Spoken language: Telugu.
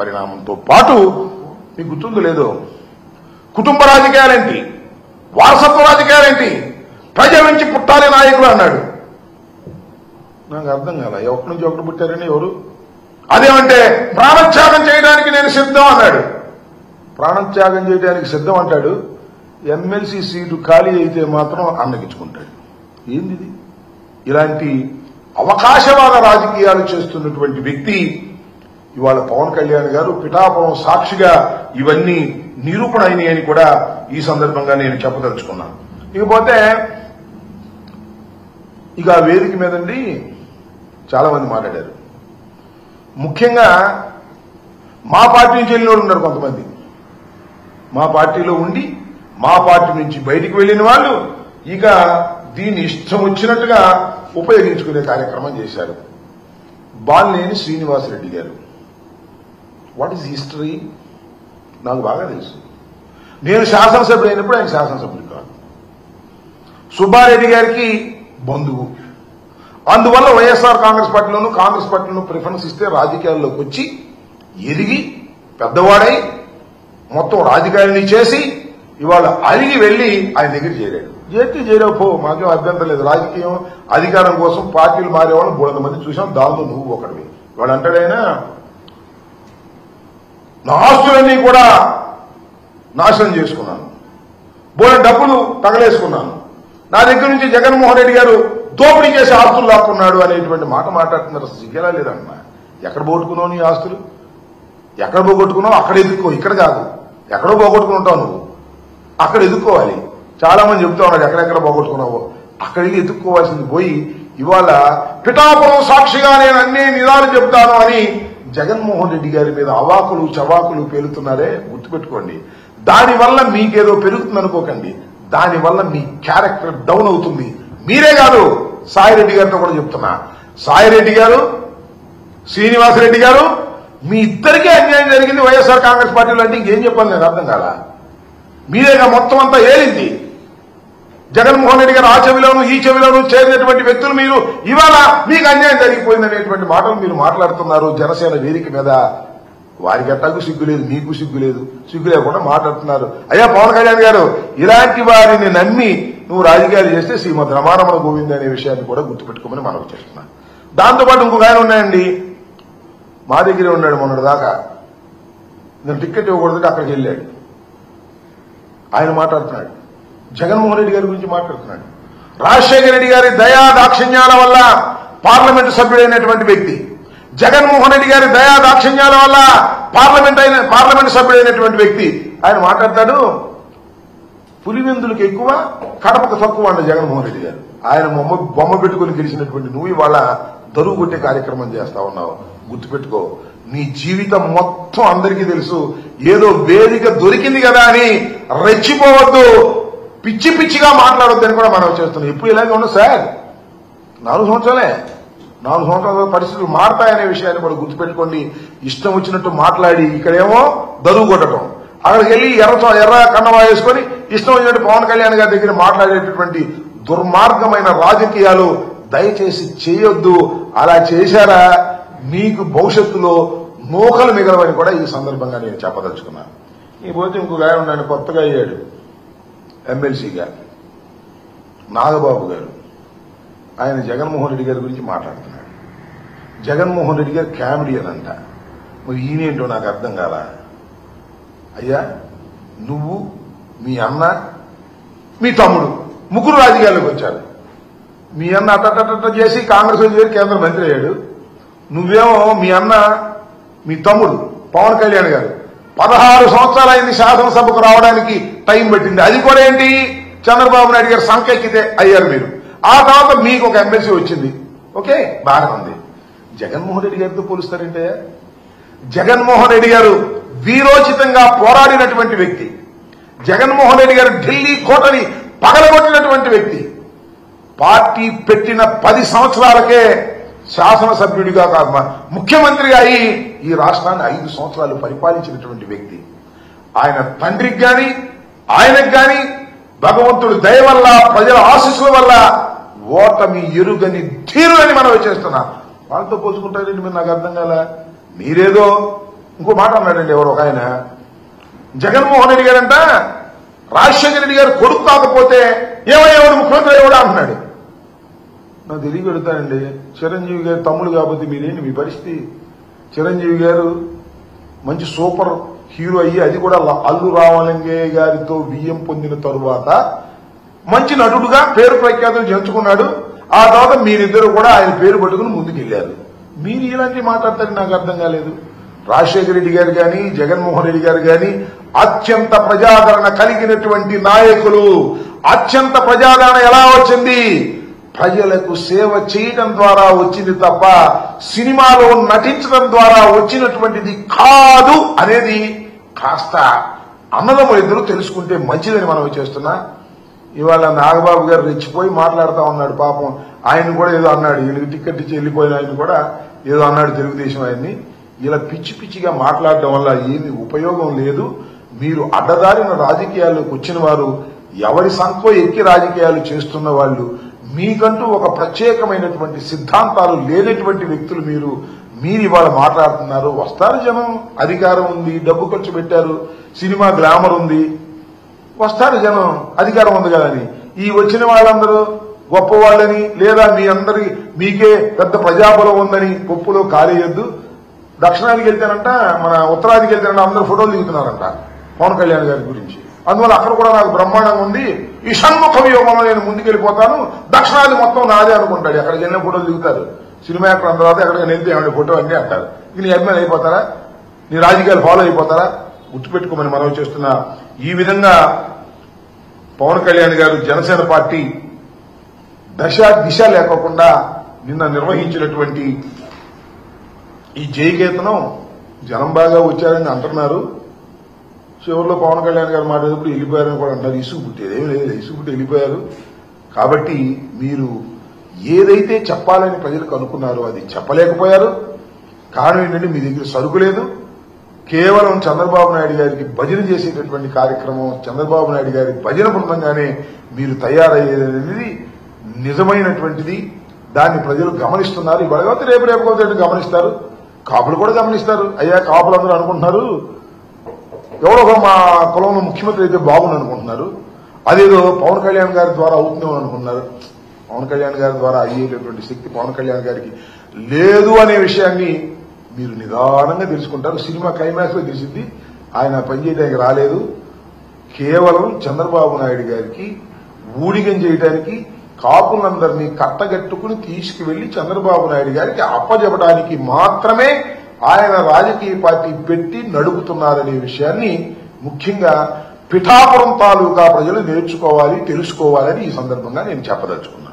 పరిణామంతో పాటు మీకు గుర్తుందో లేదో కుటుంబ రాజకీయాలేంటి, వారసత్వ రాజకీయాలేంటి, ప్రజల నుంచి పుట్టాలి నాయకులు అన్నాడు. నాకు అర్థం కాల, ఒకటి నుంచి ఒకటి పుట్టారని ఎవరు? అదేమంటే ప్రాణత్యాగం చేయడానికి నేను సిద్ధం అన్నాడు. ప్రాణత్యాగం చేయడానికి సిద్ధం అంటాడు, ఎమ్మెల్సీ సీటు ఖాళీ అయితే మాత్రం అన్నగించుకుంటాడు. ఏంది ఇలాంటి అవకాశవాద రాజకీయాలు చేస్తున్నటువంటి వ్యక్తి ఇవాళ పవన్ కళ్యాణ్ గారు పిఠాపురం సాక్షిగా ఇవన్నీ నిరూపణ అయినాయని కూడా ఈ సందర్భంగా నేను చెప్పదలుచుకున్నాను. ఇకపోతే ఇక వేదిక మీదండి చాలా మంది మాట్లాడారు. ముఖ్యంగా మా పార్టీ నుంచి వెళ్ళిన వాళ్ళు ఉన్నారు కొంతమంది. మా పార్టీలో ఉండి మా పార్టీ నుంచి బయటికి వెళ్లిన వాళ్ళు ఇక దీన్ని ఇష్టం వచ్చినట్టుగా ఉపయోగించుకునే కార్యక్రమం చేశారు. బాలినేని శ్రీనివాసరెడ్డి గారు, వాట్ ఈజ్ హిస్టరీ నాకు బాగా తెలుసు. నేను శాసనసభ్యుడు అయినప్పుడు ఆయన శాసనసభ్యుడు కాదు. సుబ్బారెడ్డి గారికి బంధువు. అందువల్ల వైఎస్ఆర్ కాంగ్రెస్ పార్టీలోనూ ప్రిఫరెన్స్ ఇస్తే రాజకీయాల్లోకి వచ్చి ఎదిగి పెద్దవాడై మొత్తం రాజకీయాన్ని చేసి ఇవాళ అలిగి వెళ్లి ఆయన దగ్గర చేరాడు. చేరావు మాకేం అభ్యంతరం లేదు. రాజకీయం అధికారం కోసం పార్టీలు మారేవాళ్ళు 300 మంది చూసాం, దాంతో నువ్వు ఒకటివి. వాడు అంటాడైనా నా ఆస్తులన్నీ కూడా నాశనం చేసుకున్నాను, బోలె డబ్బులు తగలేసుకున్నాను, నా దగ్గర నుంచి జగన్మోహన్ రెడ్డి గారు దోపిడీ చేసి ఆస్తులు లాక్కున్నాడు అనేటువంటి మాట మాట్లాడుతున్నారు. అసలు సిగ్గేలా లేదమ్మా. ఎక్కడ పోగొట్టుకున్నావు నీ ఆస్తులు? ఎక్కడ పోగొట్టుకున్నావు అక్కడ ఎదుక్కో, ఇక్కడ కాదు. ఎక్కడో పోగొట్టుకుని ఉంటావు నువ్వు, అక్కడ ఎదుక్కోవాలి. చాలా మంది చెప్తా ఉన్నారు ఎక్కడెక్కడ పోగొట్టుకున్నావో, అక్కడికి ఎదుక్కోవాల్సింది పోయి ఇవాళ పిఠాపురం సాక్షిగా నేను అన్ని నిజాలు చెప్తాను అని జగన్మోహన్ రెడ్డి గారి మీద అవాకులు చవాకులు పేలుతున్నారే, గుర్తుపెట్టుకోండి. దానివల్ల మీకేదో పెరుగుతుంది అనుకోకండి, దానివల్ల మీ క్యారెక్టర్ డౌన్ అవుతుంది. మీరే కాదు, సాయిరెడ్డి గారితో కూడా చెప్తున్నా. సాయిరెడ్డి గారు, శ్రీనివాసరెడ్డి గారు, మీ ఇద్దరికీ అన్యాయం జరిగింది వైఎస్ఆర్ కాంగ్రెస్ పార్టీలో అంటే ఇంకేం చెప్పాలి నేను అర్థం కాల. మీరేగా మొత్తం అంతా ఏలింది. జగన్మోహన్ రెడ్డి గారు ఆ చెవిలోనూ ఈ చెవిలోనూ చేరినటువంటి వ్యక్తులు మీరు ఇవాళ మీకు అన్యాయం జరిగిపోయిందనేటువంటి మాటలు మీరు మాట్లాడుతున్నారు జనసేన వేదిక మీద. వారికి ఎట్టాకు సిగ్గు లేదు, మీకు సిగ్గు లేదు, సిగ్గు లేకుండా మాట్లాడుతున్నారు. అయ్యా పవన్ కళ్యాణ్ గారు, ఇలాంటి వారిని నమ్మి నువ్వు రాజకీయాలు చేస్తే శ్రీమద్ రమారమణ గోవింద్ అనే విషయాన్ని కూడా గుర్తుపెట్టుకోమని మనవి చేస్తున్నాను. దాంతోపాటు ఇంకొక ఆయన ఉన్నాయండి, మా దగ్గరే ఉన్నాడు మొన్నటి దాకా. నేను టికెట్ ఇవ్వకూడదు అక్కడికి వెళ్ళాడు. ఆయన మాట్లాడుతున్నాడు, జగన్మోహన్ రెడ్డి గారి గురించి మాట్లాడుతున్నాడు. రాజశేఖర రెడ్డి గారి దయా దాక్షిణ్యాల వల్ల పార్లమెంటు సభ్యుడైనటువంటి వ్యక్తి, జగన్మోహన్ రెడ్డి గారి దయా దాక్షిణ్యాల వల్ల పార్లమెంటు సభ్యుడైనటువంటి వ్యక్తి ఆయన మాట్లాడతాడు. పులివెందులకు ఎక్కువ కడపకు తక్కువ అన్న జగన్మోహన్ రెడ్డి గారు. ఆయన బొమ్మ పెట్టుకుని గెలిచినటువంటి నువ్వు ఇవాళ దరువు కొట్టే కార్యక్రమం చేస్తా ఉన్నావు. గుర్తుపెట్టుకో, నీ జీవితం మొత్తం అందరికీ తెలుసు. ఏదో వేదిక దొరికింది కదా అని రెచ్చిపోవద్దు, పిచ్చి పిచ్చిగా మాట్లాడొద్దని కూడా మనం చేస్తున్నాం. ఇప్పుడు ఇలాగే ఉండదు సార్, 4 సంవత్సరాలే. 4 సంవత్సరాల పరిస్థితులు మారతాయనే విషయాన్ని కూడా గుర్తుపెట్టుకోండి. ఇష్టం వచ్చినట్టు మాట్లాడి ఇక్కడేమో దరువు కొట్టడం, అక్కడికి వెళ్ళి ఎర్ర కన్నవా వేసుకొని ఇష్టం వచ్చినట్టు పవన్ కళ్యాణ్ గారి దగ్గర మాట్లాడేటటువంటి దుర్మార్గమైన రాజకీయాలు దయచేసి చేయొద్దు. అలా చేశారా మీకు భవిష్యత్తులో నూకలు మిగలవని కూడా ఈ సందర్భంగా నేను చెప్పదలుచుకున్నాను. ఈ పోతే ఇంకొక ఆయన ఉన్నాడు, కొత్తగా అయ్యాడు ఎమ్మెల్సీగా, నాగబాబు గారు. ఆయన జగన్మోహన్ రెడ్డి గారి గురించి మాట్లాడుతున్నాడు. జగన్మోహన్ రెడ్డి గారు కామెడియన్ అంట. మరి ఈయనేంటో నాకు అర్థం కాల. అయ్యా నువ్వు, మీ అన్న, మీ తమ్ముడు ముగ్గురు రాజకీయాల్లోకి వచ్చారు. మీ అన్న అట్ట చేసి కాంగ్రెస్ చేరి కేంద్ర మంత్రి అయ్యాడు. నువ్వేమో మీ అన్న, మీ తమ్ముడు పవన్ కళ్యాణ్ గారు 16 సంవత్సరాలైంది శాసనసభకు రావడానికి టైం పట్టింది. అది కూడా ఏంటి, చంద్రబాబు నాయుడు గారు సంకెక్కితే అయ్యారు మీరు. ఆ తర్వాత మీకు ఒక ఎమ్మెల్సీ వచ్చింది, ఓకే బాగా ఉంది. జగన్మోహన్ రెడ్డి గారితో పోలుస్తారంటే, జగన్మోహన్ రెడ్డి గారు వీరోచితంగా పోరాడినటువంటి వ్యక్తి, జగన్మోహన్ రెడ్డి గారు ఢిల్లీ కోటని పగలగొట్టినటువంటి వ్యక్తి, పార్టీ పెట్టిన 10 సంవత్సరాలకే శాసనసభ్యుడిగా ముఖ్యమంత్రిగా అయి ఈ రాష్ట్రాన్ని 5 సంవత్సరాలు పరిపాలించినటువంటి వ్యక్తి. ఆయన తండ్రికి గాని ఆయనకు గాని భగవంతుడి దయ వల్ల, ప్రజల ఆశీస్సుల వల్ల ఓటమి ఎరుగని ధీరులని మనం చేస్తున్నాం. వాళ్ళతో పోల్చుకుంటారండి మీరు, నాకు అర్థం కాల. మీరేదో ఇంకో మాట అన్నాడండి ఎవరు ఒక ఆయన, జగన్మోహన్ రెడ్డి గారంట రాజశేఖర రెడ్డి గారు కొడుకు కాకపోతే ఏమయ్యేవాడు, ముఖ్యమంత్రి అయ్యేవాడు అంటున్నాడు. నాకు తెలియగలుగుతానండి, చిరంజీవి గారు తమ్ముడు కాబట్టి మీరేంటి మీ పరిస్థితి? చిరంజీవి గారు మంచి సూపర్ హీరో అయ్యి, అది కూడా అల్లు రామలింగయ్య గారితో బియ్యం పొందిన తరువాత మంచి నటుడుగా పేరు ప్రఖ్యాతులు చేర్చుకున్నాడు. ఆ తర్వాత మీరిద్దరు కూడా ఆయన పేరు పట్టుకుని ముందుకెళ్లారు. మీరు ఇలాంటి మాట్లాడతారని నాకు అర్థం కాలేదు. రాజశేఖర రెడ్డి గారు కానీ, జగన్మోహన్ రెడ్డి గారు కానీ అత్యంత ప్రజాదరణ కలిగినటువంటి నాయకులు. అత్యంత ప్రజాదరణ ఎలా వచ్చింది? ప్రజలకు సేవ చేయడం ద్వారా వచ్చింది తప్ప సినిమాలో నటించడం ద్వారా వచ్చినటువంటిది కాదు అనేది కాస్త అన్నదమ్ములు ఇద్దరు తెలుసుకుంటే మంచిదని మనం చేస్తున్నా. ఇవాళ నాగబాబు గారు రెచ్చిపోయి మాట్లాడుతూ ఉన్నాడు. పాపం ఆయన కూడా ఏదో అన్నాడు, ఈయనకి టికెట్ ఇచ్చి వెళ్ళిపోయిన ఆయన కూడా ఏదో అన్నాడు తెలుగుదేశం ఆయన్ని. ఇలా పిచ్చి పిచ్చిగా మాట్లాడడం వల్ల ఏమి ఉపయోగం లేదు. మీరు అడ్డదారిన రాజకీయాల్లోకి వచ్చిన వారు, ఎవరి సంఖ్య ఎక్కి రాజకీయాలు చేస్తున్న వాళ్ళు, మీకంటూ ఒక ప్రత్యేకమైనటువంటి సిద్ధాంతాలు లేనటువంటి వ్యక్తులు మీరు ఇవాళ మాట్లాడుతున్నారు. వస్తారు జనం, అధికారం ఉంది, డబ్బు ఖర్చు పెట్టారు, సినిమా గ్లామర్ ఉంది, వస్తారు జనం, అధికారం ఉంది కదని. ఈ వచ్చిన వాళ్ళందరూ గొప్పవాళ్ళని లేదా మీకే పెద్ద ప్రజాబలం ఉందని పప్పులో కాలేయొద్దు. దక్షిణాదికి వెళ్తానంట, మన ఉత్తరాదికి వెళ్తానంట, అందరూ ఫోటోలు దిగుతున్నారంట పవన్ కళ్యాణ్ గారి గురించి. అందువల్ల అక్కడ కూడా నాకు బ్రహ్మాండంగా ఉంది, ఈ షణ్ముఖ వ్యూహంలో నేను ముందుకెళ్ళిపోతాను, దక్షిణాది మొత్తం నాదే అనుకుంటాడు. అక్కడికి వెళ్ళిన ఫోటోలు దిగుతారు సినిమా యాక్టర్, అందరూ ఎక్కడికి వెళ్తే ఏమైనా ఫోటో అన్నీ అంటారు. ఇక నీ అభిమాని అయిపోతారా? నీ రాజకీయాలు ఫాలో అయిపోతారా? గుర్తుపెట్టుకోమని మనం చేస్తున్నా. ఈ విధంగా పవన్ కళ్యాణ్ గారు జనసేన పార్టీ దిశ లేకోకుండా నిన్న నిర్వహించినటువంటి ఈ జయకేతనం జనం బాగా వచ్చారని అంటున్నారు. చివరిలో పవన్ కళ్యాణ్ గారు మాట్లాడేటప్పుడు వెళ్ళిపోయారని కూడా అంటారు. ఇసుగు పుట్టేది ఏమి లేదు, ఇసుగు పుట్టి వెళ్ళిపోయారు. కాబట్టి మీరు ఏదైతే చెప్పాలని ప్రజలకు అనుకున్నారో అది చెప్పలేకపోయారు. కారణం ఏంటంటే మీ దగ్గర సరుకు లేదు. కేవలం చంద్రబాబు నాయుడు గారికి భజన చేసేటటువంటి కార్యక్రమం, చంద్రబాబు నాయుడు గారి భజన బృందంగానే మీరు తయారయ్యేది నిజమైనటువంటిది. దాన్ని ప్రజలు గమనిస్తున్నారు. ఇవాళ కాబట్టి రేపు గమనిస్తారు. కాపులు కూడా గమనిస్తారు. అయ్యా కాపులందరూ అనుకుంటున్నారు ఎవరో మా కులంలో ముఖ్యమంత్రి అయితే బాగుంది అనుకుంటున్నారు. అదేదో పవన్ కళ్యాణ్ గారి ద్వారా అవుతుందేమో అనుకుంటున్నారు. పవన్ కళ్యాణ్ గారి ద్వారా అయ్యేటటువంటి శక్తి పవన్ కళ్యాణ్ గారికి లేదు అనే విషయాన్ని మీరు నిదానంగా తెలుసుకుంటారు. సినిమా క్లైమాక్స్ లో తెలిసింది ఆయన పనిచేయడానికి రాలేదు. కేవలం చంద్రబాబు నాయుడు గారికి ఊడిగం చేయడానికి, కాపులందరినీ కట్టగట్టుకుని తీసుకువెళ్లి చంద్రబాబు నాయుడు గారికి అప్పజెప్పడానికి మాత్రమే ఆయన రాజకీయ పార్టీ పెట్టి నడుపుతున్నారనే విషయాన్ని ముఖ్యంగా పిఠాపురం తాలూకా ప్రజలు నేర్చుకోవాలి, తెలుసుకోవాలని ఈ సందర్భంగా నేను చెప్పదలుచుకున్నాను.